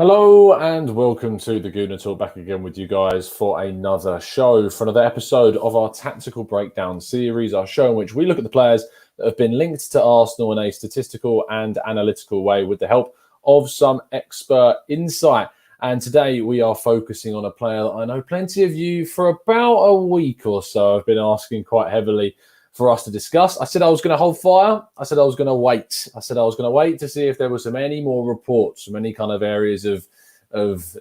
Hello and welcome to the Gooner Talk, back again with you guys for another show, for another episode of our Tactical Breakdown series, our show in which we look at the players that have been linked to Arsenal in a statistical and analytical way with the help of some expert insight. And today we are focusing on a player that I know plenty of you for about a week or so have been asking quite heavily for us to discuss. I said I was going to hold fire. I said I was going to wait. I said I was going to wait to see if there were any more reports from any kind of areas of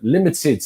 limited,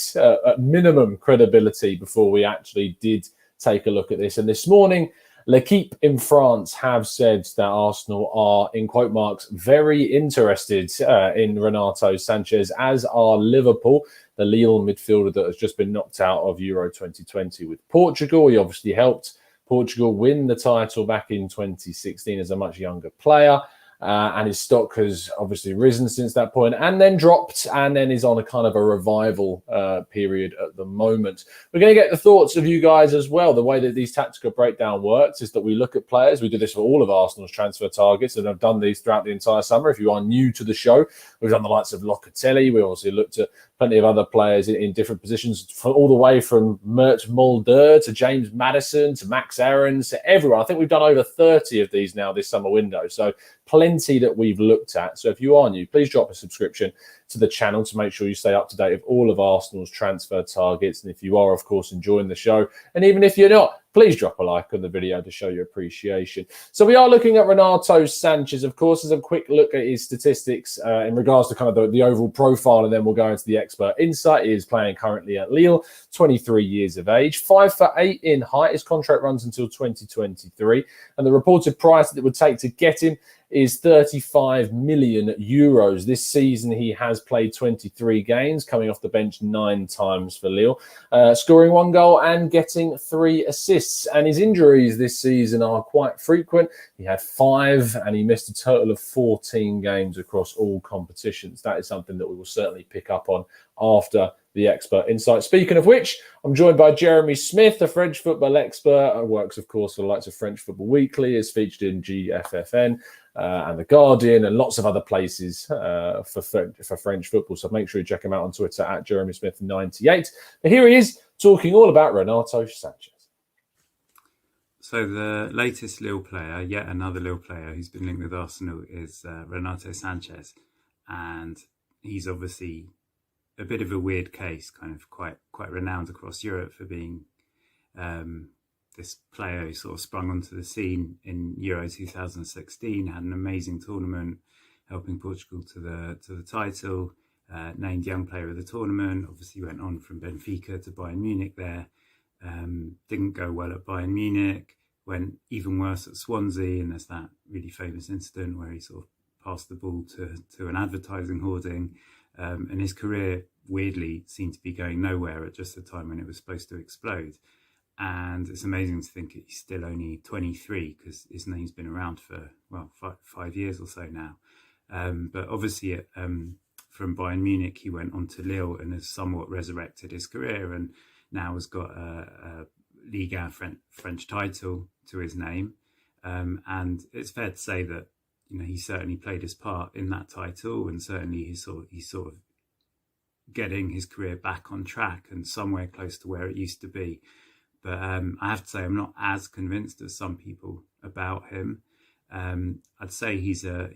minimum credibility before we actually did take a look at this. And this morning, L'Equipe in France have said that Arsenal are, in quote marks, very interested in Renato Sanches, as are Liverpool, the Lille midfielder that has just been knocked out of Euro 2020 with Portugal. He obviously helped Portugal win the title back in 2016 as a much younger player. And his stock has obviously risen since that point and then dropped, and then is on a kind of a revival period at the moment. We're going to get the thoughts of you guys as well. The way that these tactical breakdown works is that we look at players. We do this for all of Arsenal's transfer targets, and I've done these throughout the entire summer. If you are new to the show, we've done the likes of Locatelli. We also looked at plenty of other players in different positions, all the way from Mert Mulder to James Maddison to Max Aarons to everyone. I think we've done over 30 of these now this summer window. So plenty that we've looked at. So if you are new, please drop a subscription to the channel to make sure you stay up to date with all of Arsenal's transfer targets. And if you are, of course, enjoying the show, and even if you're not, please drop a like on the video to show your appreciation. So we are looking at Renato Sanches, of course, as a quick look at his statistics in regards to kind of the overall profile, and then we'll go into the expert insight. He is playing currently at Lille, 23 years of age, 5'8" in height. His contract runs until 2023, and the reported price that it would take to get him is 35 million euros. This season, he has played 23 games, coming off the bench 9 times for Lille, scoring 1 goal and getting 3 assists. And his injuries this season are quite frequent. He had 5, and he missed a total of 14 games across all competitions. That is something that we will certainly pick up on after the expert insight. Speaking of which, I'm joined by Jeremy Smith, a French football expert, who works, of course, for the likes of French Football Weekly, is featured in GFFN and The Guardian and lots of other places for French football. So make sure you check him out on Twitter at Jeremy Smith 98. But here he is talking all about Renato Sanches. So the latest Lille player, yet another Lille player who's been linked with Arsenal, is Renato Sanches. And he's obviously a bit of a weird case, kind of quite renowned across Europe for being this player who sort of sprung onto the scene in Euro 2016, had an amazing tournament, helping Portugal to the title, named Young Player of the Tournament. Obviously went on from Benfica to Bayern Munich there. Didn't go well at Bayern Munich, went even worse at Swansea, and there's that really famous incident where he sort of passed the ball to an advertising hoarding. And his career, weirdly, seemed to be going nowhere at just the time when it was supposed to explode. And it's amazing to think he's still only 23, because his name's been around for, well, 5 years or so now. But obviously, from Bayern Munich, he went on to Lille and has somewhat resurrected his career, and now has got a Liga French title to his name. And it's fair to say that, you know, he certainly played his part in that title, and certainly he's sort of getting his career back on track and somewhere close to where it used to be. But I have to say, I'm not as convinced as some people about him. I'd say he's a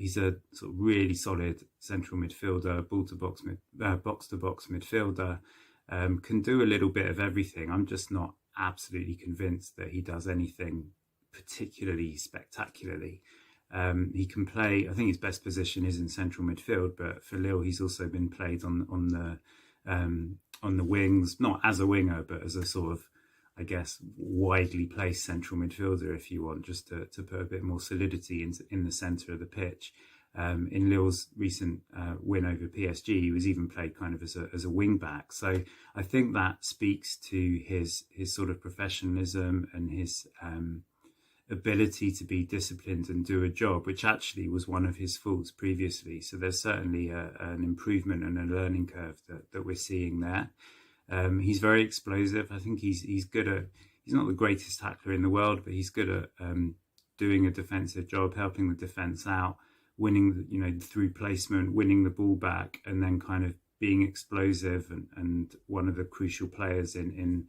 sort of really solid central midfielder, box to box midfielder. Can do a little bit of everything. I'm just not absolutely convinced that he does anything particularly spectacularly. He can play. I think his best position is in central midfield, but for Lille, he's also been played on the wings, not as a winger, but as a sort of, I guess, widely placed central midfielder, if you want, just to put a bit more solidity in the centre of the pitch. In Lille's recent win over PSG, he was even played kind of as a wing back. So I think that speaks to his sort of professionalism and his ability to be disciplined and do a job, which actually was one of his faults previously. So there's certainly an improvement and a learning curve that we're seeing there. He's very explosive. I think he's good at. He's not the greatest tackler in the world, but he's good at doing a defensive job, helping the defence out, winning, through placement, winning the ball back, and then kind of being explosive and one of the crucial players in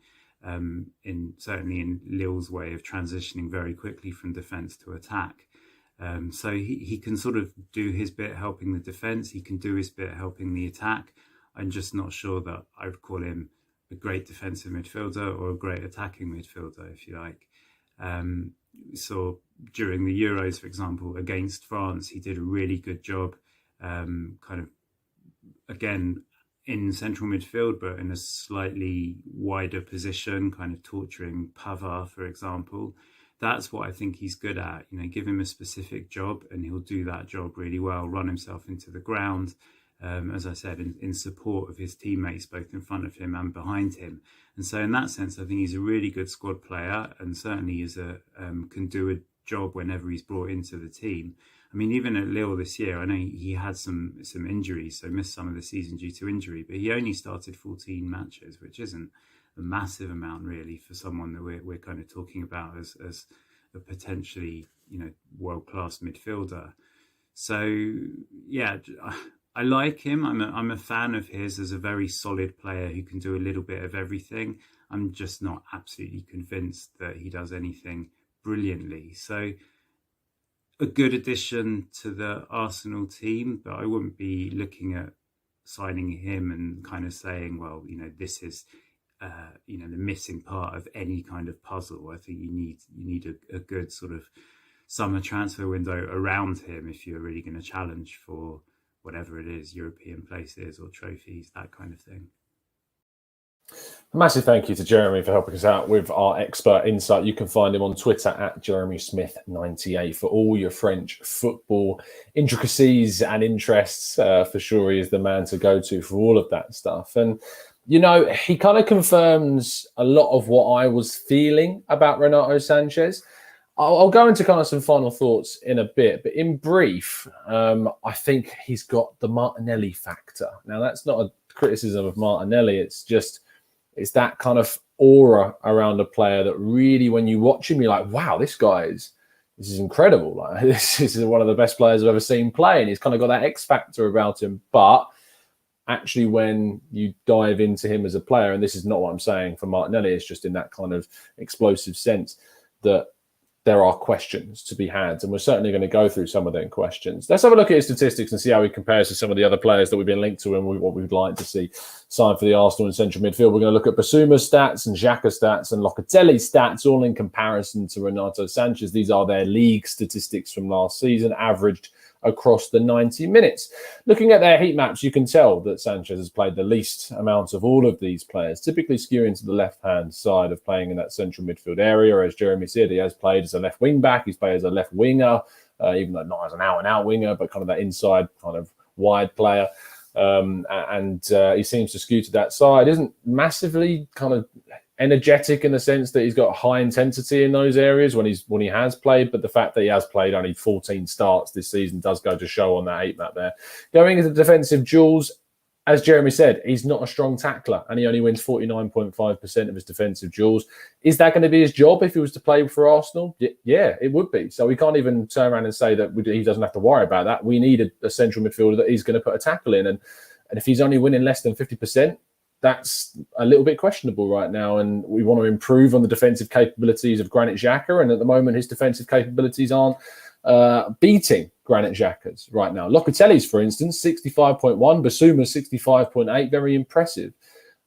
certainly in Lille's way of transitioning very quickly from defence to attack. So he can sort of do his bit helping the defence. He can do his bit helping the attack. I'm just not sure that I would call him a great defensive midfielder or a great attacking midfielder, if you like. So during the Euros, for example, against France, he did a really good job, kind of, again, in central midfield, but in a slightly wider position, kind of torturing Pavard, for example. That's what I think he's good at. Give him a specific job and he'll do that job really well, run himself into the ground, as I said, in support of his teammates, both in front of him and behind him. And so in that sense, I think he's a really good squad player and certainly can do a job whenever he's brought into the team. I mean, even at Lille this year, I know he had some injuries, so missed some of the season due to injury, but he only started 14 matches, which isn't a massive amount really for someone that we're kind of talking about as a potentially, world-class midfielder. So, yeah, I like him. I'm a fan of his as a very solid player who can do a little bit of everything. I'm just not absolutely convinced that he does anything brilliantly. So a good addition to the Arsenal team, but I wouldn't be looking at signing him and kind of saying, well, this is, the missing part of any kind of puzzle. I think you need a good sort of summer transfer window around him if you're really going to challenge for whatever it is, European places or trophies, that kind of thing. A massive thank you to Jeremy for helping us out with our expert insight. You can find him on Twitter at JeremySmith98 for all your French football intricacies and interests. For sure, he is the man to go to for all of that stuff. And, he kind of confirms a lot of what I was feeling about Renato Sanches. I'll go into kind of some final thoughts in a bit, but in brief, I think he's got the Martinelli factor. Now, that's not a criticism of Martinelli. It's that kind of aura around a player that really, when you watch him, you're like, wow, this is incredible. Like, this is one of the best players I've ever seen play. And he's kind of got that X factor about him. But actually, when you dive into him as a player, and this is not what I'm saying for Martinelli, it's just in that kind of explosive sense that there are questions to be had, and we're certainly going to go through some of them questions. Let's have a look at his statistics and see how he compares to some of the other players that we've been linked to and what we'd like to see signed for the Arsenal in central midfield. We're going to look at Basuma's stats and Xhaka's stats and Locatelli's stats, all in comparison to Renato Sanches. These are their league statistics from last season, averaged across the 90 minutes. Looking at their heat maps, you can tell that Sanches has played the least amount of all of these players, typically skewing to the left-hand side of playing in that central midfield area. As Jeremy said, he has played as a left wing-back, he's played as a left winger, even though not as an out-and-out winger, but kind of that inside kind of wide player. He seems to skew to that side. Isn't massively kind of energetic in the sense that he's got high intensity in those areas when he has played, but the fact that he has played only 14 starts this season does go to show on that heat map there. Going into defensive duels, as Jeremy said, he's not a strong tackler and he only wins 49.5% of his defensive duels. Is that going to be his job if he was to play for Arsenal? Yeah, it would be. So we can't even turn around and say that he doesn't have to worry about that. We need a central midfielder that he's going to put a tackle in. And if he's only winning less than 50%, that's a little bit questionable right now, and we want to improve on the defensive capabilities of Granit Xhaka, and at the moment his defensive capabilities aren't beating Granit Xhaka's right now. Locatelli's, for instance, 65.1, Basuma's 65.8, very impressive.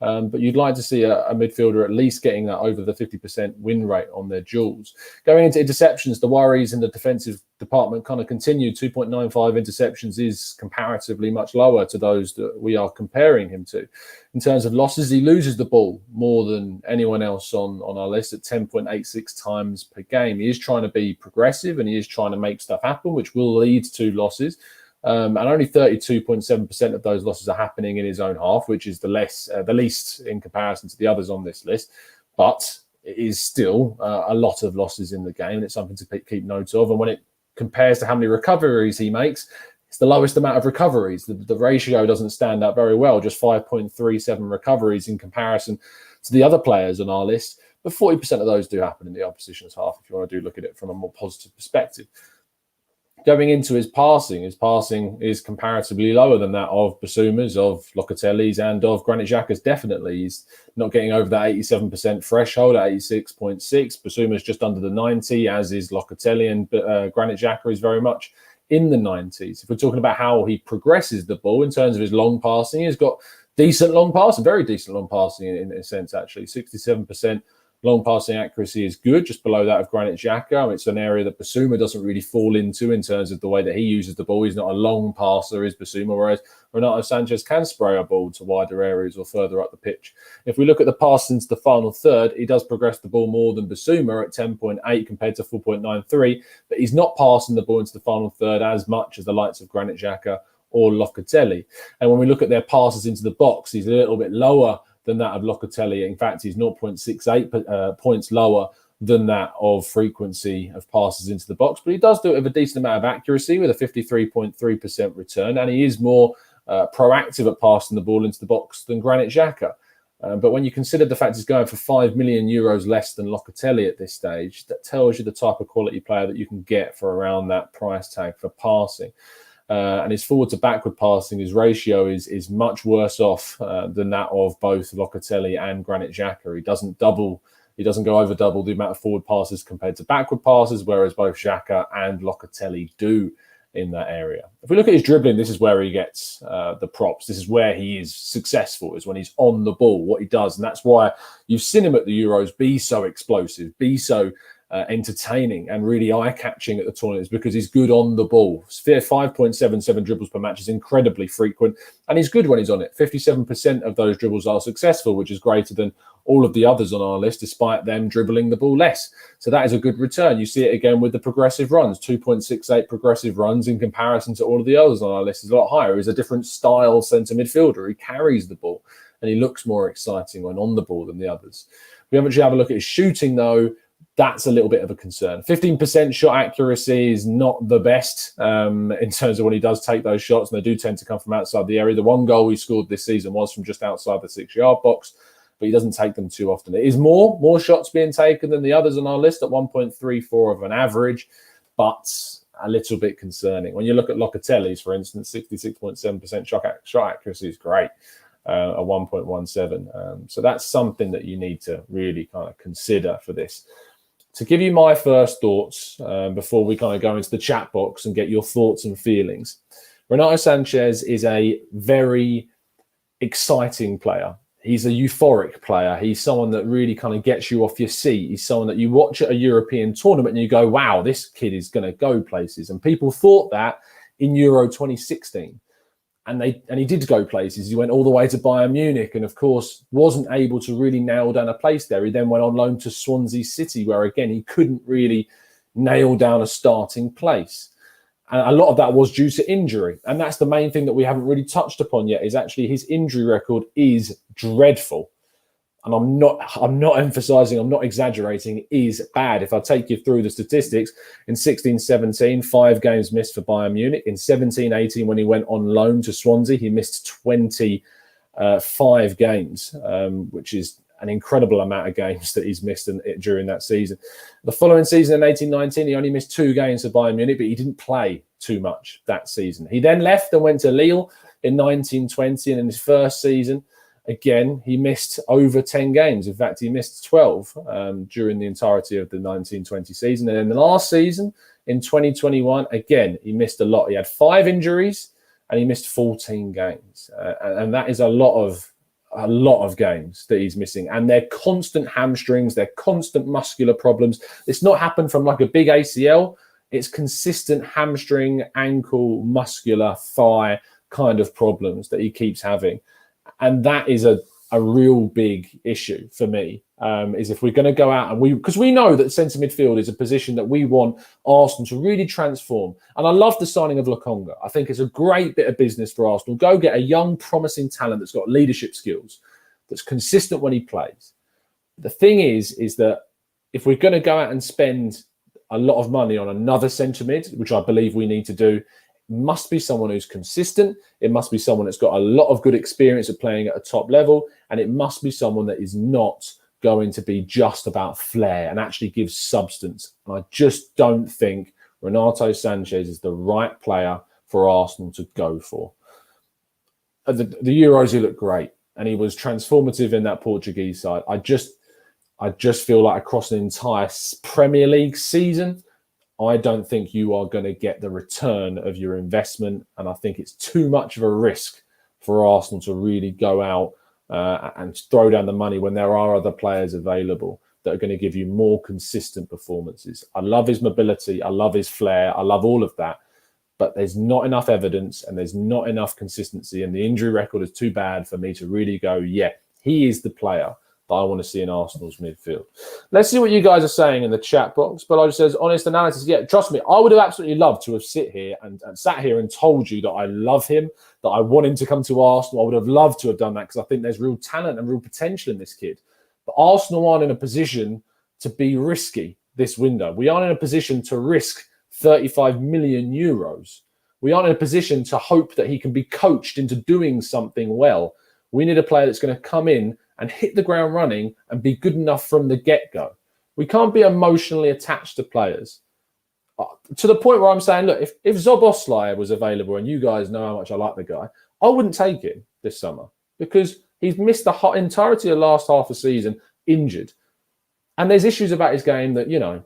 But you'd like to see a midfielder at least getting that over the 50% win rate on their duels. Going into interceptions, the worries in the defensive department kind of continue. 2.95 interceptions is comparatively much lower to those that we are comparing him to. In terms of losses, he loses the ball more than anyone else on our list at 10.86 times per game. He is trying to be progressive and he is trying to make stuff happen, which will lead to losses. And only 32.7% of those losses are happening in his own half, which is the least in comparison to the others on this list. But it is still a lot of losses in the game, and it's something to keep note of. And when it compares to how many recoveries he makes, it's the lowest amount of recoveries. The ratio doesn't stand out very well, just 5.37 recoveries in comparison to the other players on our list. But 40% of those do happen in the opposition's half, if you want to look at it from a more positive perspective. Going into his passing is comparatively lower than that of Bissouma's, of Locatelli's, and of Granit Xhaka's. Definitely, he's not getting over that 87% threshold at 86.6. Bissouma's just under the 90, as is Locatelli, and Granit Xhaka is very much in the 90s. If we're talking about how he progresses the ball in terms of his long passing, he's got decent long passing, very decent long passing in a sense, actually. 67% long passing accuracy is good, just below that of Granit Xhaka. It's an area that Bissouma doesn't really fall into in terms of the way that he uses the ball. He's not a long passer, is Bissouma, whereas Renato Sanches can spray a ball to wider areas or further up the pitch. If we look at the pass into the final third, he does progress the ball more than Bissouma at 10.8 compared to 4.93, but he's not passing the ball into the final third as much as the likes of Granit Xhaka or Locatelli. And when we look at their passes into the box, he's a little bit lower than that of Locatelli. In fact, he's 0.68 points lower than that of frequency of passes into the box. But he does do it with a decent amount of accuracy with a 53.3% return. And he is more proactive at passing the ball into the box than Granit Xhaka. But when you consider the fact he's going for €5 million less than Locatelli at this stage, that tells you the type of quality player that you can get for around that price tag for passing. And his forward to backward passing, his ratio is much worse off than that of both Locatelli and Granit Xhaka. He doesn't go over double the amount of forward passes compared to backward passes, whereas both Xhaka and Locatelli do in that area. If we look at his dribbling, this is where he gets the props. This is where he is successful, is when he's on the ball, what he does. And that's why you've seen him at the Euros be so explosive, be so entertaining and really eye-catching at the tournaments, because he's good on the ball. 5.77 dribbles per match is incredibly frequent, and he's good when he's on it. 57% of those dribbles are successful, which is greater than all of the others on our list, despite them dribbling the ball less. So that is a good return. You see it again with the progressive runs, 2.68 progressive runs in comparison to all of the others on our list is a lot higher. He's a different style centre midfielder. He carries the ball, and he looks more exciting when on the ball than the others. We actually have a look at his shooting, though. That's a little bit of a concern. 15% shot accuracy is not the best in terms of when he does take those shots, and they do tend to come from outside the area. The one goal he scored this season was from just outside the 6-yard box, but he doesn't take them too often. It is more shots being taken than the others on our list at 1.34 of an average, but a little bit concerning. When you look at Locatelli's, for instance, 66.7% shot accuracy is great. A 1.17. So that's something that you need to really kind of consider for this. To give you my first thoughts before we kind of go into the chat box and get your thoughts and feelings, Renato Sanches is a very exciting player. He's a euphoric player. He's someone that really kind of gets you off your seat. He's someone that you watch at a European tournament and you go, wow, this kid is going to go places. And people thought that in Euro 2016. And he did go places. He went all the way to Bayern Munich and, of course, wasn't able to really nail down a place there. He then went on loan to Swansea City, where, again, he couldn't really nail down a starting place. And a lot of that was due to injury. And that's the main thing that we haven't really touched upon yet, is actually his injury record is dreadful. And I'm not emphasizing, I'm not exaggerating, it is bad. If I take you through the statistics, in 16-17, 5 games missed for Bayern Munich. In 17-18, when he went on loan to Swansea, he missed 25 games, which is an incredible amount of games that he's missed during that season. The following season, in 18-19, he only missed 2 games for Bayern Munich, but he didn't play too much that season. He then left and went to Lille in 19-20, and in his first season, again, he missed over 10 games. In fact, he missed 12 during the entirety of the 1920 season. And in the last season, in 2021, again, he missed a lot. He had 5 injuries and he missed 14 games. And that is a lot of games that he's missing. And they're constant hamstrings, they're constant muscular problems. It's not happened from like a big ACL. It's consistent hamstring, ankle, muscular, thigh kind of problems that he keeps having. And that is a real big issue for me, is if we're going to go out and because we know that centre midfield is a position that we want Arsenal to really transform. And I love the signing of Lokonga. I think it's a great bit of business for Arsenal. Go get a young, promising talent that's got leadership skills, that's consistent when he plays. The thing is that if we're going to go out and spend a lot of money on another centre mid, which I believe we need to do, must be someone who's consistent. It must be someone that's got a lot of good experience of playing at a top level. And it must be someone that is not going to be just about flair and actually gives substance. And I just don't think Renato Sanches is the right player for Arsenal to go for. The Euros, he looked great, and he was transformative in that Portuguese side. I just feel like across an entire Premier League season, I don't think you are going to get the return of your investment, and I think it's too much of a risk for Arsenal to really go out and throw down the money when there are other players available that are going to give you more consistent performances. I love his mobility. I love his flair. I love all of that. But there's not enough evidence and there's not enough consistency. And the injury record is too bad for me to really go, yeah, he is the player that I want to see in Arsenal's midfield. Let's see what you guys are saying in the chat box. But I just says, honest analysis. Yeah, trust me, I would have absolutely loved to have sat here and told you that I love him, that I want him to come to Arsenal. I would have loved to have done that because I think there's real talent and real potential in this kid. But Arsenal aren't in a position to be risky this window. We aren't in a position to risk 35 million euros. We aren't in a position to hope that he can be coached into doing something well. We need a player that's going to come in and hit the ground running and be good enough from the get-go. We can't be emotionally attached to players. To the point where I'm saying, look, if Szoboszlai was available, and you guys know how much I like the guy, I wouldn't take him this summer because he's missed the entirety of the last half of the season injured. And there's issues about his game that, you know,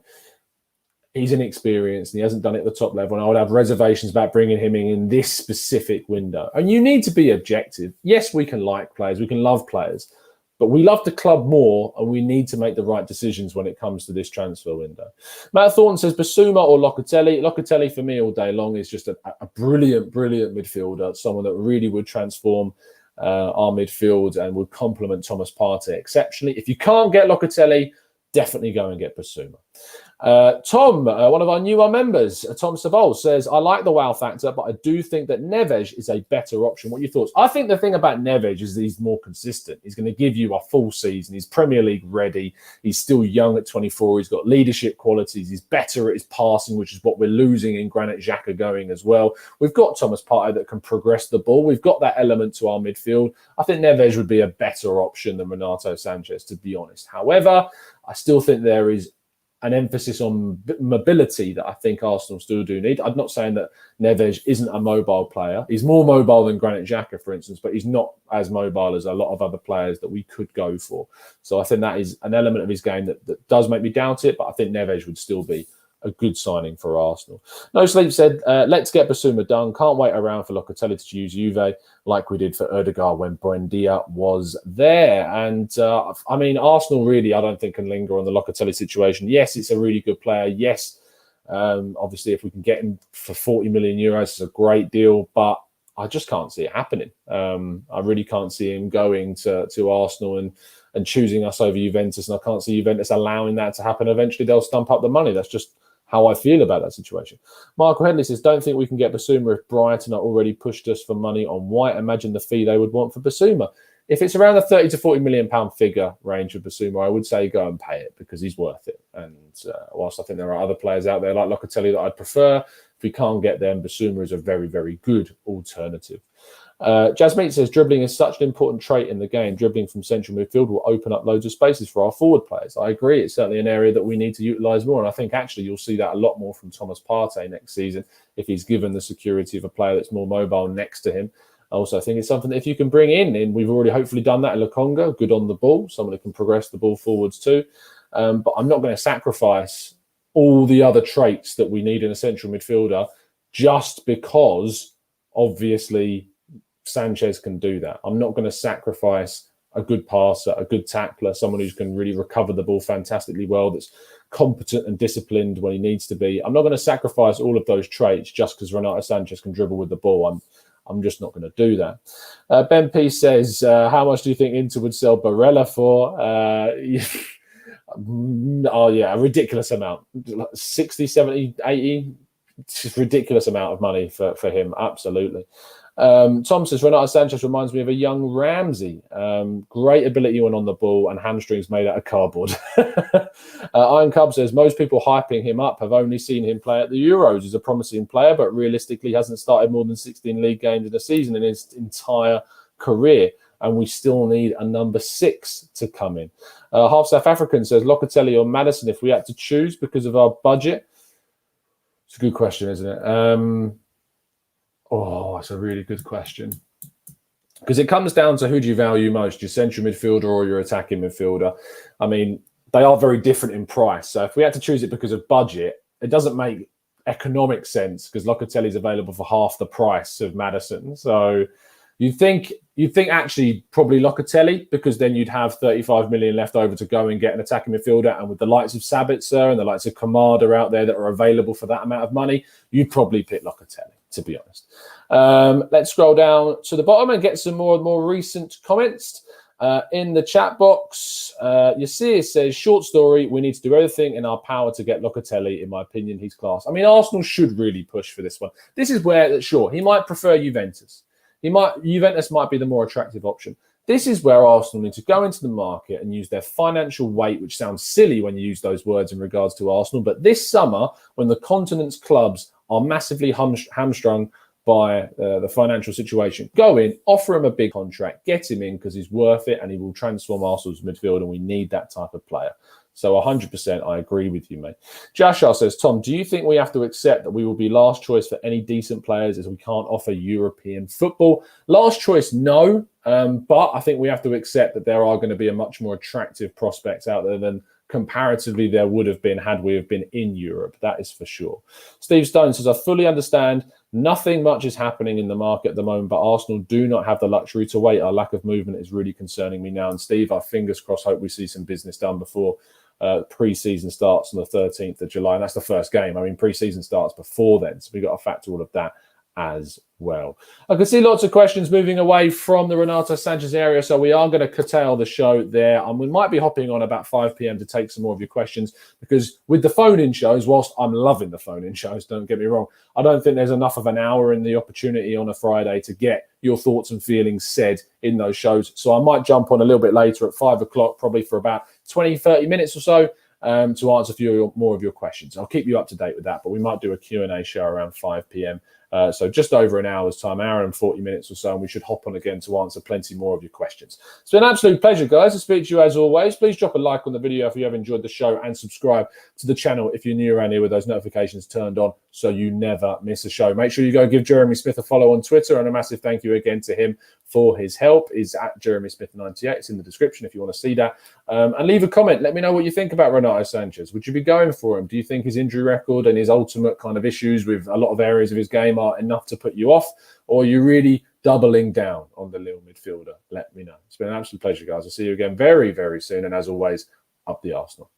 he's inexperienced and he hasn't done it at the top level. And I would have reservations about bringing him in this specific window. And you need to be objective. Yes, we can like players. We can love players. But we love the club more, and we need to make the right decisions when it comes to this transfer window. Matt Thornton says, Basuma or Locatelli? Locatelli, for me, all day long, is just a brilliant, brilliant midfielder, someone that really would transform our midfield and would complement Thomas Partey exceptionally. If you can't get Locatelli, definitely go and get Basuma. Tom, one of our newer members, Tom Savol, says, I like the wow factor, but I do think that Neves is a better option. What are your thoughts? I think the thing about Neves is that he's more consistent. He's going to give you a full season. He's Premier League ready. He's still young at 24. He's got leadership qualities. He's better at his passing, which is what we're losing in Granit Xhaka going as well. We've got Thomas Partey that can progress the ball. We've got that element to our midfield. I think Neves would be a better option than Renato Sanches, to be honest. However, I still think there is an emphasis on mobility that I think Arsenal still do need. I'm not saying that Neves isn't a mobile player. He's more mobile than Granit Xhaka, for instance, but he's not as mobile as a lot of other players that we could go for. So I think that is an element of his game that does make me doubt it, but I think Neves would still be a good signing for Arsenal. No Sleep said, let's get Basuma done. Can't wait around for Locatelli to choose Juve like we did for Ødegaard when Buendia was there. And I mean, Arsenal really, I don't think can linger on the Locatelli situation. Yes, it's a really good player. Yes, obviously, if we can get him for 40 million euros, it's a great deal. But I just can't see it happening. I really can't see him going to Arsenal and choosing us over Juventus. And I can't see Juventus allowing that to happen. Eventually, they'll stump up the money. That's just how I feel about that situation. Michael Headley says, don't think we can get Basuma if Brighton are already pushed us for money on White. Imagine the fee they would want for Basuma. If it's around the 30 to 40 million pound figure range of Basuma, I would say go and pay it because he's worth it. And whilst I think there are other players out there like Locatelli that I'd prefer, if we can't get them, Basuma is a very, very good alternative. Jasmeet says, dribbling is such an important trait in the game. Dribbling from central midfield will open up loads of spaces for our forward players. I agree. It's certainly an area that we need to utilise more. And I think actually you'll see that a lot more from Thomas Partey next season if he's given the security of a player that's more mobile next to him. I also think it's something that if you can bring in we've already hopefully done that in Lokonga, good on the ball, someone who can progress the ball forwards too. But I'm not going to sacrifice all the other traits that we need in a central midfielder just because, obviously, Sanchez can do that. I'm not going to sacrifice a good passer, a good tackler, someone who can really recover the ball fantastically well, that's competent and disciplined when he needs to be. I'm not going to sacrifice all of those traits just because Renato Sanches can dribble with the ball. I'm just not going to do that. Ben P says, how much do you think Inter would sell Barella for? Oh, yeah, a ridiculous amount. 60, 70, 80. It's a ridiculous amount of money for him, absolutely. Tom says, Renato Sanches reminds me of a young Ramsey. Great ability when on the ball and hamstrings made out of cardboard. Iron Cub says, most people hyping him up have only seen him play at the Euros. He's a promising player, but realistically hasn't started more than 16 league games in a season in his entire career. And we still need a number 6 to come in. Half South African says, Locatelli or Maddison if we had to choose because of our budget. It's a good question, isn't it? That's a really good question. Because it comes down to who do you value most, your central midfielder or your attacking midfielder. I mean, they are very different in price. So if we had to choose it because of budget, it doesn't make economic sense because Locatelli is available for half the price of Maddison. So you think actually probably Locatelli, because then you'd have 35 million left over to go and get an attacking midfielder. And with the likes of Sabitzer and the likes of Kamada out there that are available for that amount of money, you'd probably pick Locatelli, to be honest. Let's scroll down to the bottom and get some more recent comments. In the chat box, Yasir says, short story, we need to do everything in our power to get Locatelli. In my opinion, he's class. I mean, Arsenal should really push for this one. This is where, sure, he might prefer Juventus. Juventus might be the more attractive option. This is where Arsenal need to go into the market and use their financial weight, which sounds silly when you use those words in regards to Arsenal. But this summer, when the continent's clubs are massively hamstrung by the financial situation, go in, offer him a big contract, get him in because he's worth it and he will transform Arsenal's midfield, and we need that type of player. So 100% I agree with you, mate. Jashar says, Tom, do you think we have to accept that we will be last choice for any decent players as we can't offer European football? Last choice, no. But I think we have to accept that there are going to be a much more attractive prospects out there than comparatively there would have been had we have been in Europe. That is for sure. Steve Stone says, I fully understand nothing much is happening in the market at the moment, but Arsenal do not have the luxury to wait. Our lack of movement is really concerning me now. And Steve, our fingers crossed, hope we see some business done before pre-season starts on the 13th of July. And that's the first game. I mean, pre-season starts before then. So we've got to factor all of that as well. I can see lots of questions moving away from the Renato Sanches area, so we are going to curtail the show there, and we might be hopping on about 5 p.m. to take some more of your questions, because with the phone-in shows, whilst I'm loving the phone-in shows, don't get me wrong, I don't think there's enough of an hour in the opportunity on a Friday to get your thoughts and feelings said in those shows. So I might jump on a little bit later at 5 o'clock, probably for about 20, 30 minutes or so, to answer a few more of your questions. I'll keep you up to date with that, but we might do a Q&A show around 5 p.m. So just over an hour's time, hour and 40 minutes or so, and we should hop on again to answer plenty more of your questions. It's been an absolute pleasure, guys, to speak to you as always. Please drop a like on the video if you have enjoyed the show, and subscribe to the channel if you're new around here with those notifications turned on so you never miss a show. Make sure you go give Jeremy Smith a follow on Twitter, and a massive thank you again to him for his help. Is at Jeremy Smith 98. It's in the description if you want to see that. And leave a comment. Let me know what you think about Renato Sanches. Would you be going for him? Do you think his injury record and his ultimate kind of issues with a lot of areas of his game are enough to put you off? Or are you really doubling down on the Lille midfielder? Let me know. It's been an absolute pleasure, guys. I'll see you again very, very soon. And as always, up the Arsenal.